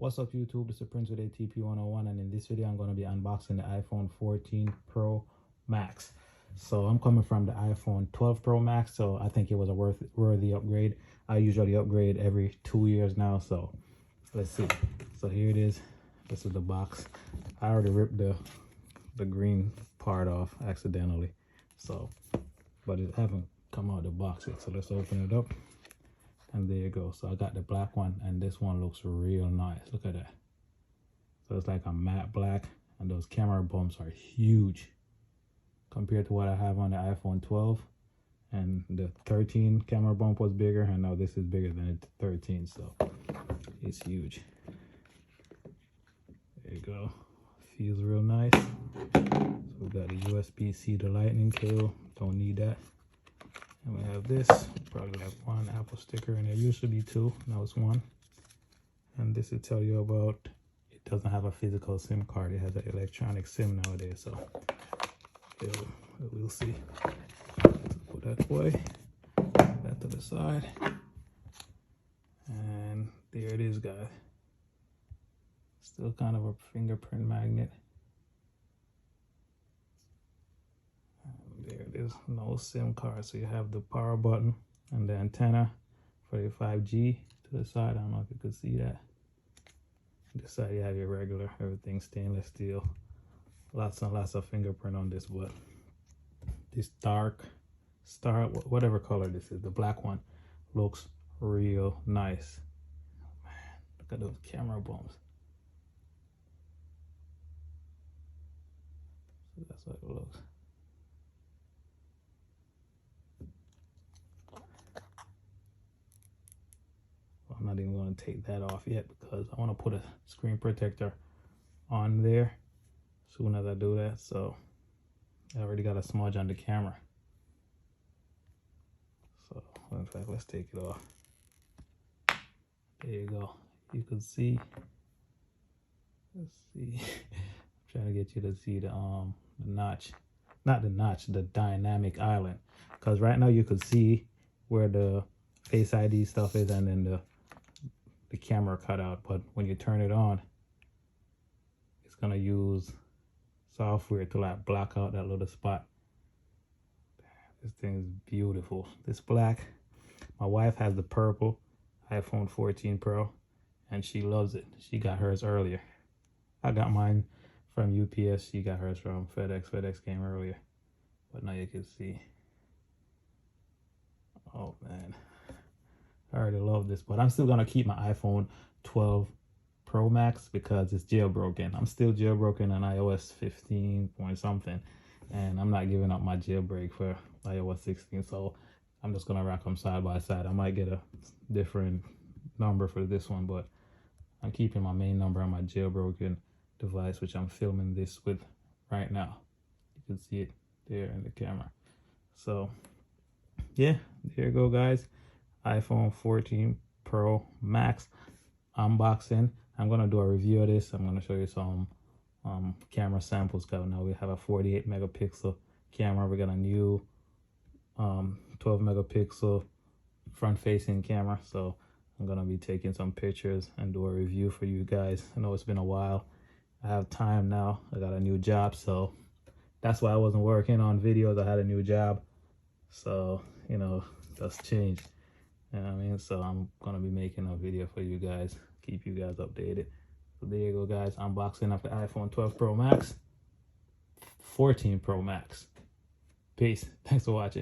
What's up YouTube, this is Prince with ATP101, and in this video I'm going to be unboxing the iPhone 14 Pro Max. So I'm coming from the iPhone 12 Pro Max, so I think it was a worthy upgrade. I usually upgrade every 2 years now, so let's see. So here it is. This is the box. I already ripped the green part off accidentally, so but it haven't come out of the box yet, so let's open it up. And there you go. So I got the black one, and this one looks real nice. Look at that. So it's like a matte black, and those camera bumps are huge compared to what I have on the iPhone 12. And the 13 camera bump was bigger, and now this is bigger than the 13, so it's huge. There you go. Feels real nice. So we got a USB-C to lightning cable. Don't need that. And we have this, probably have one Apple sticker, and there used to be two, now it's one. And this will tell you about, it doesn't have a physical SIM card, it has an electronic SIM nowadays, so we'll see. Let's put that away, that to the side. And there it is, guys. Still kind of a fingerprint magnet. There it is, no SIM card. So you have the power button and the antenna for your 5G to the side. I don't know if you could see that. This side you have your regular, everything stainless steel. Lots and lots of fingerprint on this, but this dark star, whatever color this is, the black one, looks real nice. Man, look at those camera bumps. So that's what it looks. I'm not even going to take that off yet because I want to put a screen protector on there as soon as I do that. So I already got a smudge on the camera. So in fact, let's take it off. There you go. You can see. Let's see. I'm trying to get you to see the notch. Not the notch, the dynamic island. Because right now you can see where the Face ID stuff is, and then the camera cutout, but when you turn it on, it's gonna use software to like block out that little spot. This thing is beautiful. This black, my wife has the purple iPhone 14 Pro, and she loves it. She got hers earlier. I got mine from UPS. She got hers from FedEx. FedEx came earlier, but now you can see. Oh man, I already love this, but I'm still gonna keep my iPhone 12 Pro Max because it's jailbroken. I'm still jailbroken on iOS 15 point something, and I'm not giving up my jailbreak for iOS 16. So I'm just gonna rack them side by side. I might get a different number for this one, but I'm keeping my main number on my jailbroken device, which I'm filming this with right now. You can see it there in the camera. So yeah, there you go, guys. iPhone 14 Pro Max unboxing. I'm gonna do a review of this. I'm gonna show you some camera samples. Now we have a 48 megapixel camera. We got a new 12 megapixel front facing camera, so I'm gonna be taking some pictures and do a review for you guys. I know it's been a while. I have time now. I got a new job, so that's why I wasn't working on videos. I had a new job, so you know, that's changed. You know what I mean? So I'm gonna be making a video for you guys, keep you guys updated. So there you go, guys. Unboxing of the iPhone 12 Pro Max, 14 Pro Max. Peace. Thanks for watching.